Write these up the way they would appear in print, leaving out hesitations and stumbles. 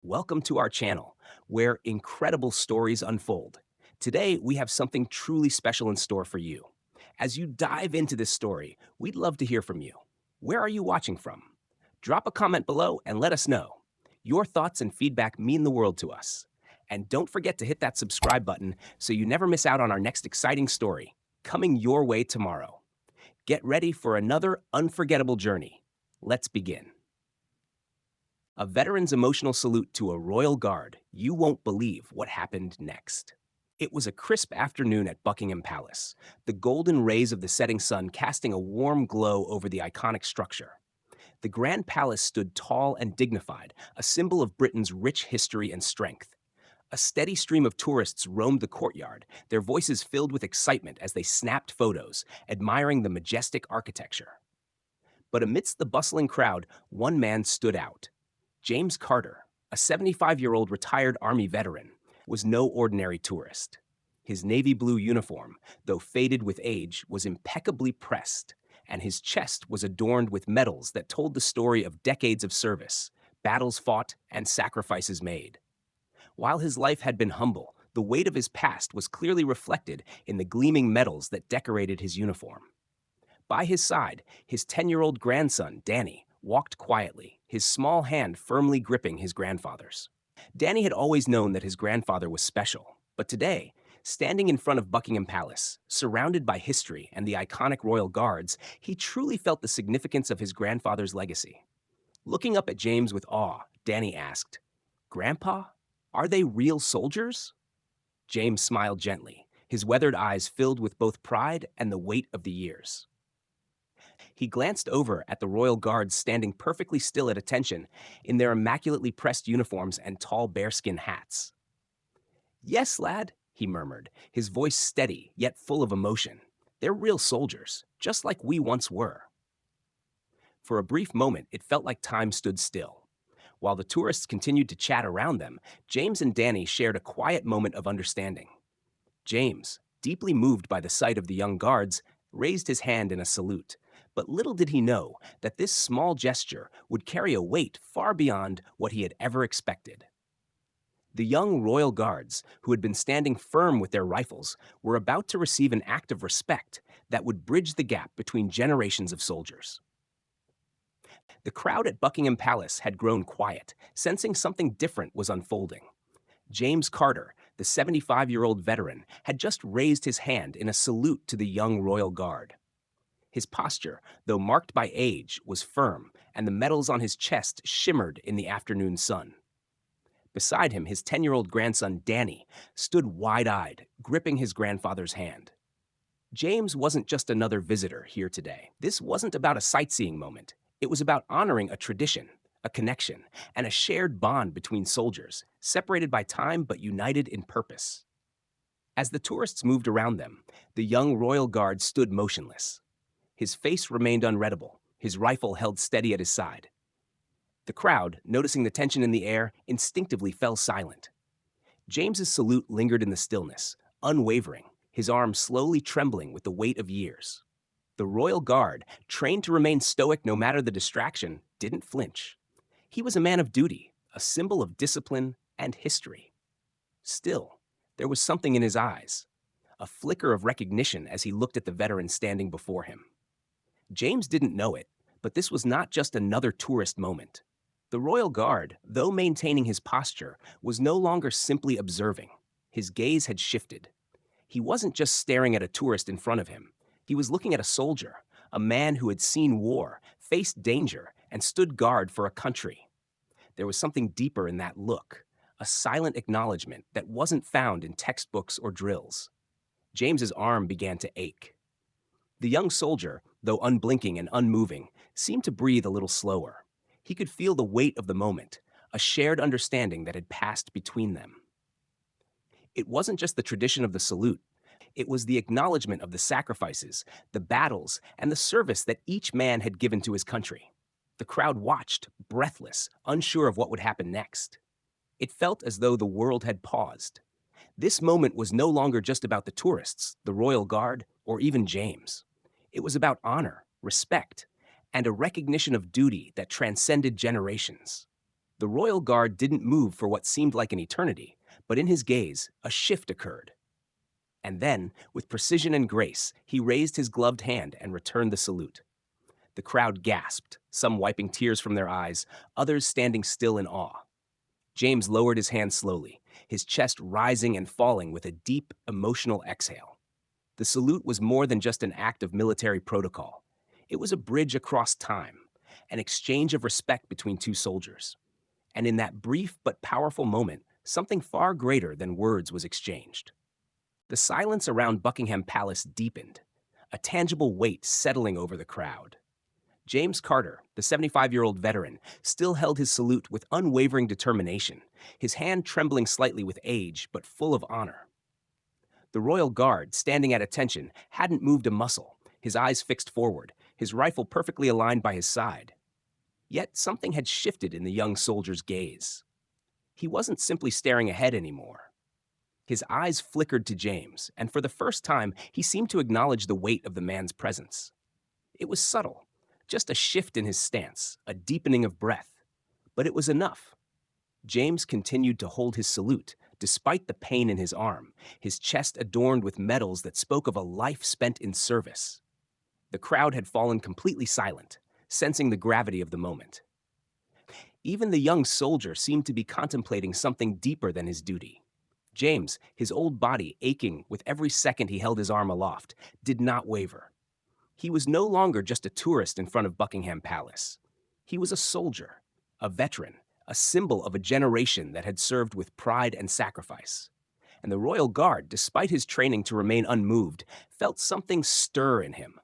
Welcome to our channel, where incredible stories unfold. Today, we have something truly special in store for you. As you dive into this story, we'd love to hear from you. Where are you watching from? Drop a comment below and let us know. Your thoughts and feedback mean the world to us. And don't forget to hit that subscribe button so you never miss out on our next exciting story, coming your way tomorrow. Get ready for another unforgettable journey. Let's begin. A veteran's emotional salute to a royal guard. You won't believe what happened next. It was a crisp afternoon at Buckingham Palace, the golden rays of the setting sun casting a warm glow over the iconic structure. The Grand Palace stood tall and dignified, a symbol of Britain's rich history and strength. A steady stream of tourists roamed the courtyard, their voices filled with excitement as they snapped photos, admiring the majestic architecture. But amidst the bustling crowd, one man stood out. James Carter, a 75-year-old retired Army veteran, was no ordinary tourist. His navy blue uniform, though faded with age, was impeccably pressed, and his chest was adorned with medals that told the story of decades of service, battles fought, and sacrifices made. While his life had been humble, the weight of his past was clearly reflected in the gleaming medals that decorated his uniform. By his side, his 10-year-old grandson, Danny, walked quietly, his small hand firmly gripping his grandfather's. Danny had always known that his grandfather was special, but today, standing in front of Buckingham Palace, surrounded by history and the iconic royal guards, he truly felt the significance of his grandfather's legacy. Looking up at James with awe, Danny asked, "Grandpa, are they real soldiers?" James smiled gently, his weathered eyes filled with both pride and the weight of the years. He glanced over at the royal guards standing perfectly still at attention in their immaculately pressed uniforms and tall bearskin hats. "Yes, lad," he murmured, his voice steady yet full of emotion. "They're real soldiers, just like we once were." For a brief moment, it felt like time stood still. While the tourists continued to chat around them, James and Danny shared a quiet moment of understanding. James, deeply moved by the sight of the young guards, raised his hand in a salute. But little did he know that this small gesture would carry a weight far beyond what he had ever expected. The young royal guards, who had been standing firm with their rifles, were about to receive an act of respect that would bridge the gap between generations of soldiers. The crowd at Buckingham Palace had grown quiet, sensing something different was unfolding. James Carter, the 75-year-old veteran, had just raised his hand in a salute to the young royal guard. His posture, though marked by age, was firm, and the medals on his chest shimmered in the afternoon sun. Beside him, his 10-year-old grandson, Danny, stood wide-eyed, gripping his grandfather's hand. James wasn't just another visitor here today. This wasn't about a sightseeing moment. It was about honoring a tradition, a connection, and a shared bond between soldiers, separated by time but united in purpose. As the tourists moved around them, the young royal guard stood motionless. His face remained unreadable, his rifle held steady at his side. The crowd, noticing the tension in the air, instinctively fell silent. James's salute lingered in the stillness, unwavering, his arm slowly trembling with the weight of years. The royal guard, trained to remain stoic no matter the distraction, didn't flinch. He was a man of duty, a symbol of discipline and history. Still, there was something in his eyes, a flicker of recognition as he looked at the veteran standing before him. James didn't know it, but this was not just another tourist moment. The royal guard, though maintaining his posture, was no longer simply observing. His gaze had shifted. He wasn't just staring at a tourist in front of him. He was looking at a soldier, a man who had seen war, faced danger, and stood guard for a country. There was something deeper in that look, a silent acknowledgement that wasn't found in textbooks or drills. James's arm began to ache. The young soldier, though unblinking and unmoving, seemed to breathe a little slower. He could feel the weight of the moment, a shared understanding that had passed between them. It wasn't just the tradition of the salute. It was the acknowledgement of the sacrifices, the battles, and the service that each man had given to his country. The crowd watched, breathless, unsure of what would happen next. It felt as though the world had paused. This moment was no longer just about the tourists, the royal guard, or even James. It was about honor, respect, and a recognition of duty that transcended generations. The royal guard didn't move for what seemed like an eternity, but in his gaze, a shift occurred. And then, with precision and grace, he raised his gloved hand and returned the salute. The crowd gasped, some wiping tears from their eyes, others standing still in awe. James lowered his hand slowly, his chest rising and falling with a deep, emotional exhale. The salute was more than just an act of military protocol. It was a bridge across time, an exchange of respect between two soldiers. And in that brief but powerful moment, something far greater than words was exchanged. The silence around Buckingham Palace deepened, a tangible weight settling over the crowd. James Carter, the 75-year-old veteran, still held his salute with unwavering determination, his hand trembling slightly with age but full of honor. The royal guard, standing at attention, hadn't moved a muscle, his eyes fixed forward, his rifle perfectly aligned by his side. Yet something had shifted in the young soldier's gaze. He wasn't simply staring ahead anymore. His eyes flickered to James, and for the first time, he seemed to acknowledge the weight of the man's presence. It was subtle, just a shift in his stance, a deepening of breath. But it was enough. James continued to hold his salute, despite the pain in his arm, his chest adorned with medals that spoke of a life spent in service. The crowd had fallen completely silent, sensing the gravity of the moment. Even the young soldier seemed to be contemplating something deeper than his duty. James, his old body aching with every second he held his arm aloft, did not waver. He was no longer just a tourist in front of Buckingham Palace. He was a soldier, a veteran, a symbol of a generation that had served with pride and sacrifice. And the royal guard, despite his training to remain unmoved, felt something stir in him.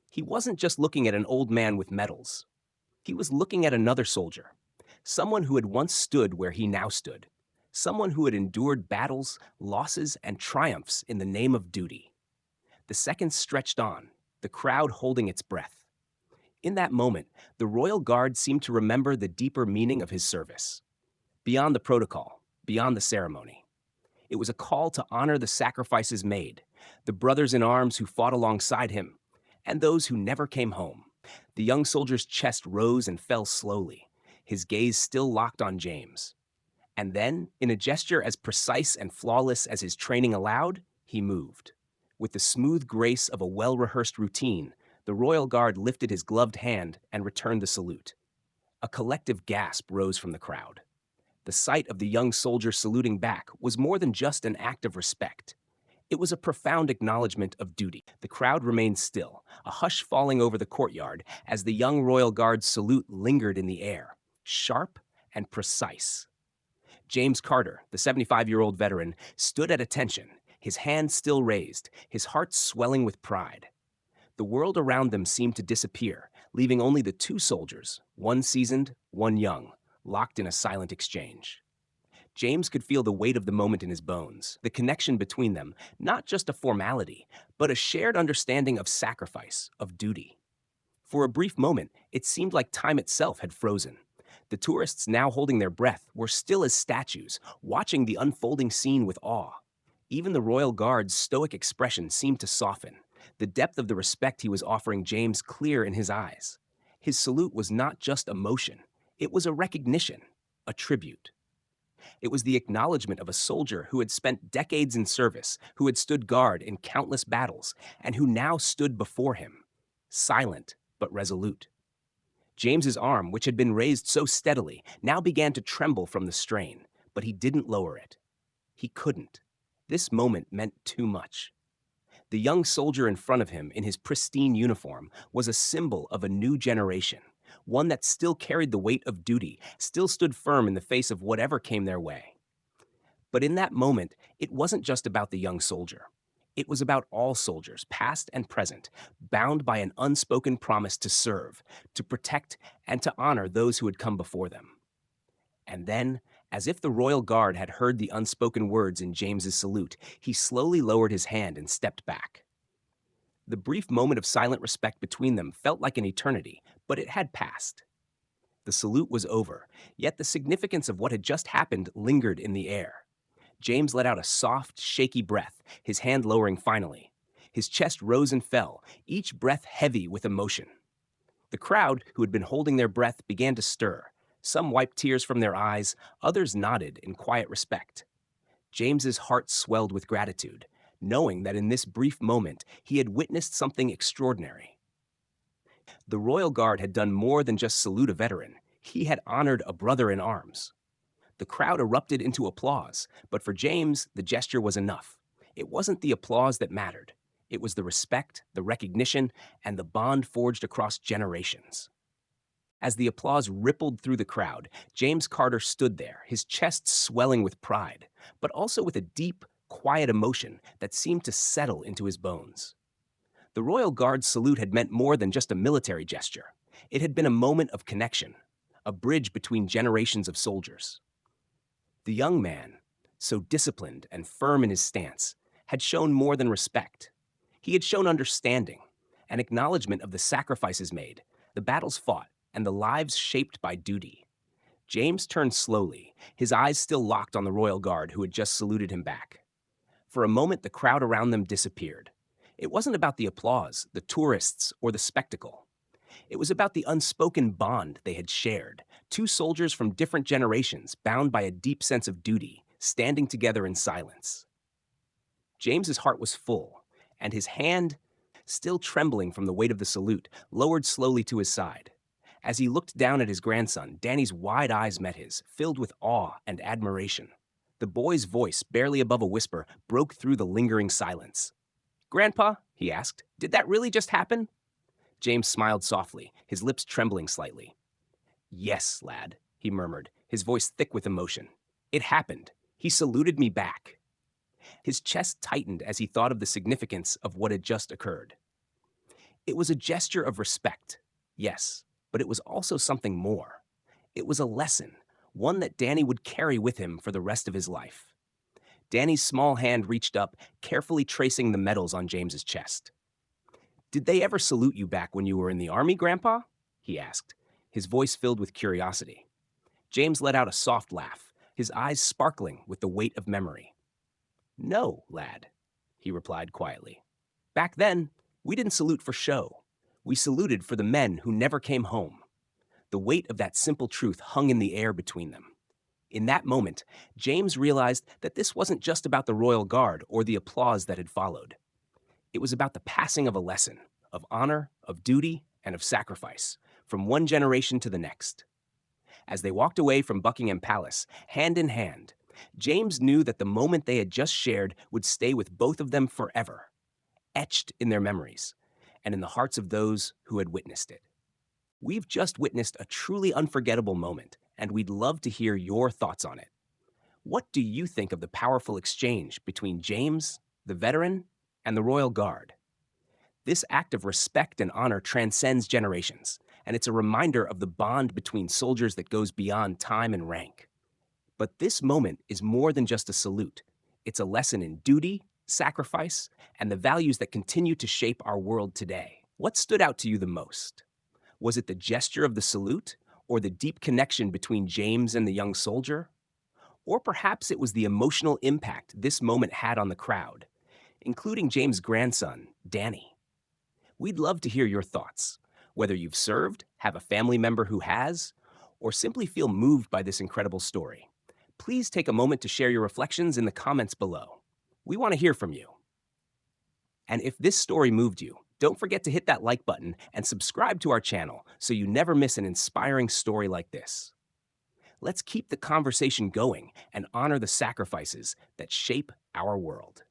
He wasn't just looking at an old man with medals. He was looking at another soldier, someone who had once stood where he now stood, someone who had endured battles, losses, and triumphs in the name of duty. The seconds stretched on, the crowd holding its breath. In that moment, the royal guard seemed to remember the deeper meaning of his service. Beyond the protocol, beyond the ceremony. It was a call to honor the sacrifices made, the brothers in arms who fought alongside him, and those who never came home. The young soldier's chest rose and fell slowly, his gaze still locked on James. And then, in a gesture as precise and flawless as his training allowed, he moved. With the smooth grace of a well-rehearsed routine, the royal guard lifted his gloved hand and returned the salute. A collective gasp rose from the crowd. The sight of the young soldier saluting back was more than just an act of respect. It was a profound acknowledgement of duty. The crowd remained still, a hush falling over the courtyard as the young royal guard's salute lingered in the air, sharp and precise. James Carter, the 75-year-old veteran, stood at attention, his hand still raised, his heart swelling with pride. The world around them seemed to disappear, leaving only the two soldiers, one seasoned, one young, locked in a silent exchange. James could feel the weight of the moment in his bones, the connection between them, not just a formality, but a shared understanding of sacrifice, of duty. For a brief moment, it seemed like time itself had frozen. The tourists, now holding their breath, were still as statues, watching the unfolding scene with awe. Even the royal guard's stoic expression seemed to soften, the depth of the respect he was offering James clear in his eyes. His salute was not just emotion, it was a recognition, a tribute. It was the acknowledgement of a soldier who had spent decades in service, who had stood guard in countless battles, and who now stood before him, silent but resolute. James's arm, which had been raised so steadily, now began to tremble from the strain, but he didn't lower it. He couldn't. This moment meant too much. The young soldier in front of him, in his pristine uniform, was a symbol of a new generation, one that still carried the weight of duty, still stood firm in the face of whatever came their way. But in that moment, it wasn't just about the young soldier. It was about all soldiers, past and present, bound by an unspoken promise to serve, to protect, and to honor those who had come before them. And then, as if the royal guard had heard the unspoken words in James's salute, he slowly lowered his hand and stepped back. The brief moment of silent respect between them felt like an eternity, but it had passed. The salute was over, yet the significance of what had just happened lingered in the air. James let out a soft, shaky breath, his hand lowering finally. His chest rose and fell, each breath heavy with emotion. The crowd, who had been holding their breath, began to stir, Some wiped tears from their eyes, others nodded in quiet respect. James's heart swelled with gratitude, knowing that in this brief moment he had witnessed something extraordinary. The Royal Guard had done more than just salute a veteran. He had honored a brother in arms. The crowd erupted into applause, but for James, the gesture was enough. It wasn't the applause that mattered. It was the respect, the recognition, and the bond forged across generations. As the applause rippled through the crowd, James Carter stood there, his chest swelling with pride, but also with a deep, quiet emotion that seemed to settle into his bones. The Royal Guard's salute had meant more than just a military gesture. It had been a moment of connection, a bridge between generations of soldiers. The young man, so disciplined and firm in his stance, had shown more than respect. He had shown understanding, an acknowledgement of the sacrifices made, the battles fought, and the lives shaped by duty. James turned slowly, his eyes still locked on the Royal Guard who had just saluted him back. For a moment, the crowd around them disappeared. It wasn't about the applause, the tourists, or the spectacle. It was about the unspoken bond they had shared, two soldiers from different generations bound by a deep sense of duty, standing together in silence. James's heart was full, and his hand, still trembling from the weight of the salute, lowered slowly to his side. As he looked down at his grandson, Danny's wide eyes met his, filled with awe and admiration. The boy's voice, barely above a whisper, broke through the lingering silence. "Grandpa," he asked, "did that really just happen?" James smiled softly, his lips trembling slightly. "Yes, lad," he murmured, his voice thick with emotion. "It happened. He saluted me back." His chest tightened as he thought of the significance of what had just occurred. It was a gesture of respect, yes, but it was also something more. It was a lesson, one that Danny would carry with him for the rest of his life. Danny's small hand reached up, carefully tracing the medals on James's chest. "Did they ever salute you back when you were in the army, Grandpa?" he asked, his voice filled with curiosity. James let out a soft laugh, his eyes sparkling with the weight of memory. "No, lad," he replied quietly. "Back then, we didn't salute for show. We saluted for the men who never came home." The weight of that simple truth hung in the air between them. In that moment, James realized that this wasn't just about the Royal Guard or the applause that had followed. It was about the passing of a lesson, of honor, of duty, and of sacrifice, from one generation to the next. As they walked away from Buckingham Palace, hand in hand, James knew that the moment they had just shared would stay with both of them forever, etched in their memories and in the hearts of those who had witnessed it. We've just witnessed a truly unforgettable moment, and we'd love to hear your thoughts on it. What do you think of the powerful exchange between James, the veteran, and the Royal Guard? This act of respect and honor transcends generations, and it's a reminder of the bond between soldiers that goes beyond time and rank. But this moment is more than just a salute. It's a lesson in duty, sacrifice, and the values that continue to shape our world today. What stood out to you the most? Was it the gesture of the salute, or the deep connection between James and the young soldier? Or perhaps it was the emotional impact this moment had on the crowd, including James' grandson, Danny. We'd love to hear your thoughts, whether you've served, have a family member who has, or simply feel moved by this incredible story. Please take a moment to share your reflections in the comments below. We want to hear from you. And if this story moved you, don't forget to hit that like button and subscribe to our channel so you never miss an inspiring story like this. Let's keep the conversation going and honor the sacrifices that shape our world.